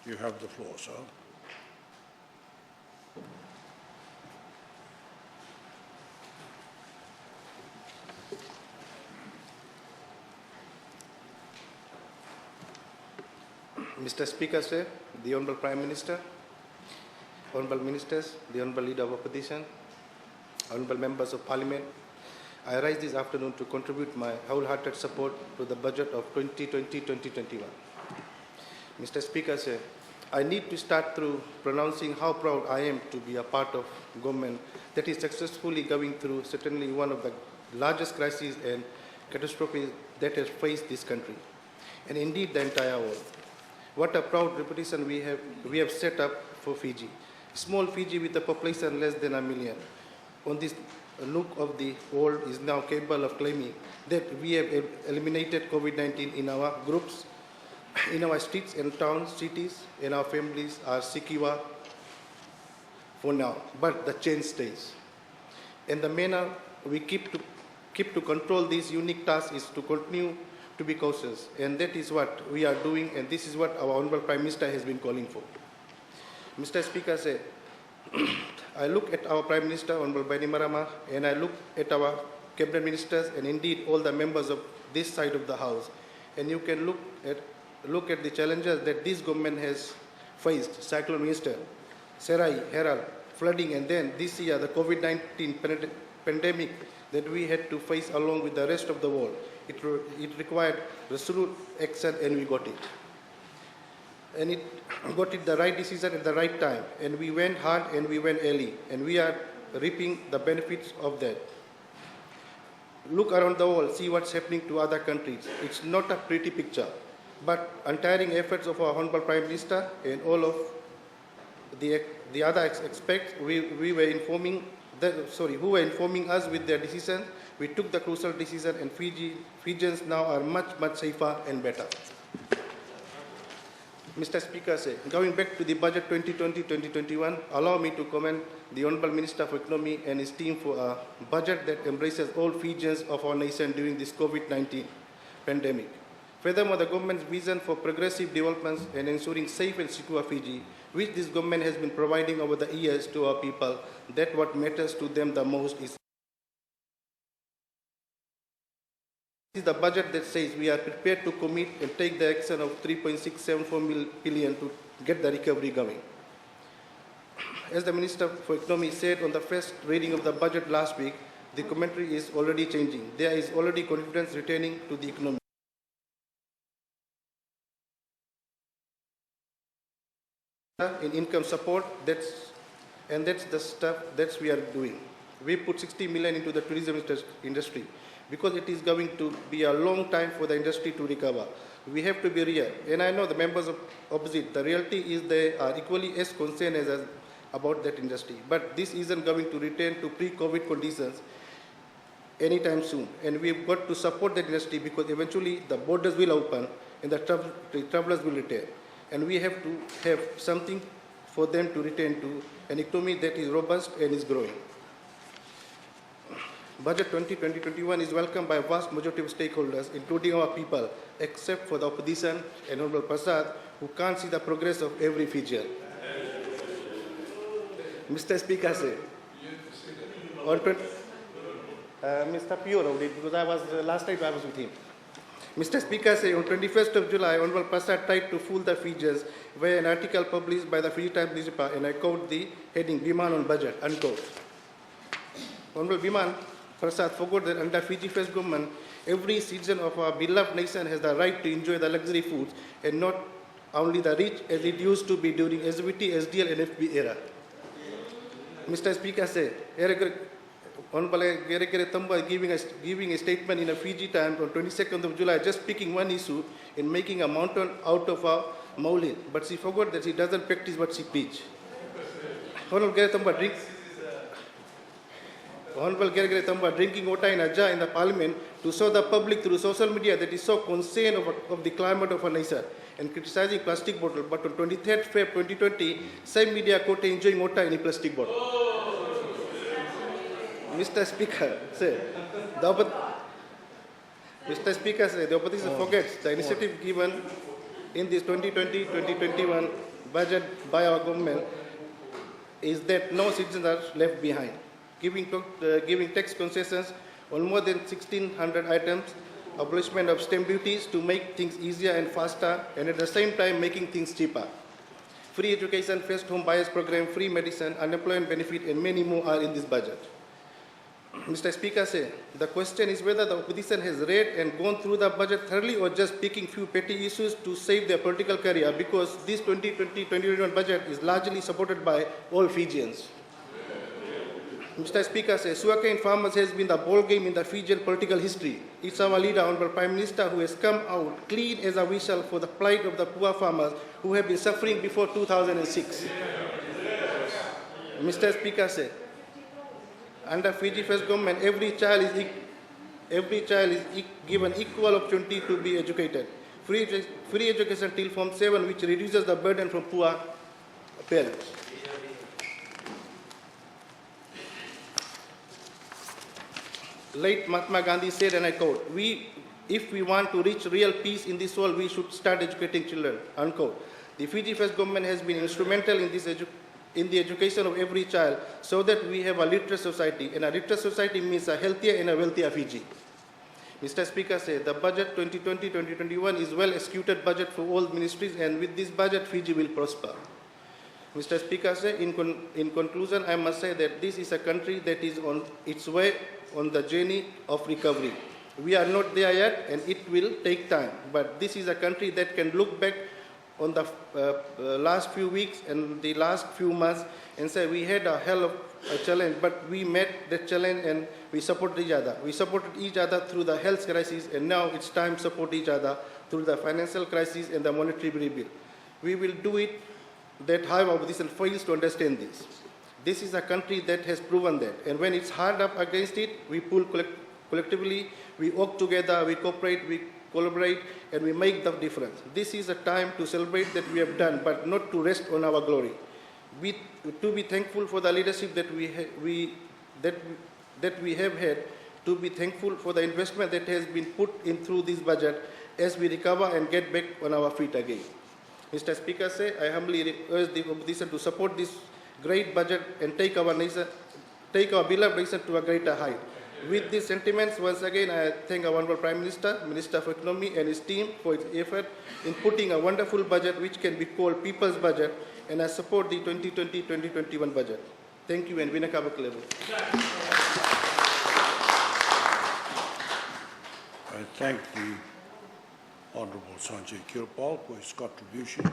You have the floor, sir. Mr. Speaker, sir, the Honorable Prime Minister, Honorable Ministers, the Honorable Leader of Opposition, Honorable Members of Parliament, I rise this afternoon to contribute my wholehearted support to the budget of 2020-2021. Mr. Speaker, sir, I need to start through pronouncing how proud I am to be a part of government that is successfully going through certainly one of the largest crises and catastrophes that has faced this country, and indeed the entire world. What a proud reputation we have set up for Fiji. Small Fiji with a population less than 1 million. On this look of the world is now capable of claiming that we have eliminated COVID-19 in our groups, in our streets and towns, cities, and our families are secure for now. But the change stays. And the manner we keep to control this unique task is to continue to be cautious, and that is what we are doing, and this is what our Honorable Prime Minister has been calling for. Mr. Speaker, sir, I look at our Prime Minister, Honorable Bainimarama, and I look at our cabinet ministers, and indeed all the members of this side of the House, and you can look at the challenges that this government has faced: Cyclone Winston, Serai, Herald, flooding, and then this year the COVID-19 pandemic that we had to face along with the rest of the world. It required resolute action, and we got it. And it got it the right decision at the right time, and we went hard and we went early, and we are reaping the benefits of that. Look around the world, see what's happening to other countries. It's not a pretty picture, but untiring efforts of our Honorable Prime Minister and all of the other experts, who were informing us with their decision. We took the crucial decision, and Fijians now are much, much safer and better. Mr. Speaker, going back to the budget 2020-2021, allow me to commend the Honorable Minister for Economy and his team for a budget that embraces all Fijians of our nation during this COVID-19 pandemic. Furthermore, the government's vision for progressive developments and ensuring safe and secure Fiji, which this government has been providing over the years to our people, that what matters to them the most is the budget that says we are prepared to commit and take the action of 3.674 billion to get the recovery going. As the Minister for Economy said on the first reading of the budget last week, the commentary is already changing. There is already confidence returning to the economy. In income support, that's the stuff that we are doing. We put 60 million into the tourism industry because it is going to be a long time for the industry to recover. We have to be real. And I know the members of opposite, the reality is they are equally as concerned as us about that industry. But this isn't going to return to pre-COVID conditions anytime soon. And we've got to support that industry because eventually the borders will open and the travelers will return. And we have to have something for them to return to, an economy that is robust and is growing. Budget 2020-21 is welcomed by a vast majority of stakeholders, including our people, except for the opposition and Honorable Prasad, who can't see the progress of every Fijian. Mr. Speaker, on Mr. Pioro did, because last night I was with him. Mr. Speaker, on 21st of July, Honorable Prasad tried to fool the Fijians via an article published by the Fiji Times newspaper, and I quote the heading, "Biman on budget," unquote. Honorable Biman Prasad forgot that under Fiji First government, every citizen of our beloved nation has the right to enjoy the luxury foods, and not only the rich as it used to be during SVT, SDL, and FB era. Mr. Speaker, Honorable Gerekere Tamba giving a statement in a Fiji Times on 22nd of July, just picking one issue and making a mountain out of a molehill. But she forgot that she doesn't practice what she preach. Honorable Gerekere Tamba drinking water in a jar in the parliament to show the public through social media that is so concerned of the climate of our nation and criticizing plastic bottle. But on 23rd February 2020, same media quote enjoying water in a plastic bottle. Mr. Speaker, the opposition forgets the initiative given in this 2020-2021 budget by our government is that no citizens are left behind, giving tax concessions on more than 1,600 items, abolishment of stamp duties to make things easier and faster, and at the same time making things cheaper. Free education, first home buyers program, free medicine, unemployment benefit, and many more are in this budget. Mr. Speaker, the question is whether the opposition has read and gone through the budget thoroughly or just picking few petty issues to save their political career, because this 2020-2021 budget is largely supported by all Fijians. Mr. Speaker, sugarcane farmers has been the ball game in the Fijian political history. It's our leader, Honorable Prime Minister, who has come out clean as a whistle for the plight of the poor farmers who have been suffering before 2006. Mr. Speaker, under Fiji First government, every child is given equal opportunity to be educated. Free education till Form 7, which reduces the burden from poor parents. Late Mahatma Gandhi said, and I quote, if we want to reach real peace in this world, we should start educating children, unquote. The Fiji First government has been instrumental in the education of every child, so that we have a literate society, and a literate society means a healthier and a wealthier Fiji. Mr. Speaker, the budget 2020-2021 is well executed budget for all ministries, and with this budget, Fiji will prosper. Mr. Speaker, in conclusion, I must say that this is a country that is on its way on the journey of recovery. We are not there yet, and it will take time, but this is a country that can look back on the last few weeks and the last few months and say we had a hell of a challenge, but we met the challenge and we supported each other. We supported each other through the health crisis, and now it's time to support each other through the financial crisis and the monetary rebuild. We will do it that, however, opposition fails to understand this. This is a country that has proven that, and when it's hard up against it, we pull collectively, we work together, we cooperate, we collaborate, and we make the difference. This is a time to celebrate that we have done, but not to rest on our glory. To be thankful for the leadership that we have had, to be thankful for the investment that has been put in through this budget as we recover and get back on our feet again. Mr. Speaker, I humbly urge the opposition to support this great budget and take our beloved nation to a greater height. With these sentiments, once again, I thank our Honorable Prime Minister, Minister for Economy, and his team for its effort in putting a wonderful budget which can be called people's budget, and I support the 2020-2021 budget. Thank you, and Vinaka Bakalevu. I thank the Honourable Sanjay Kirpal for his contribution.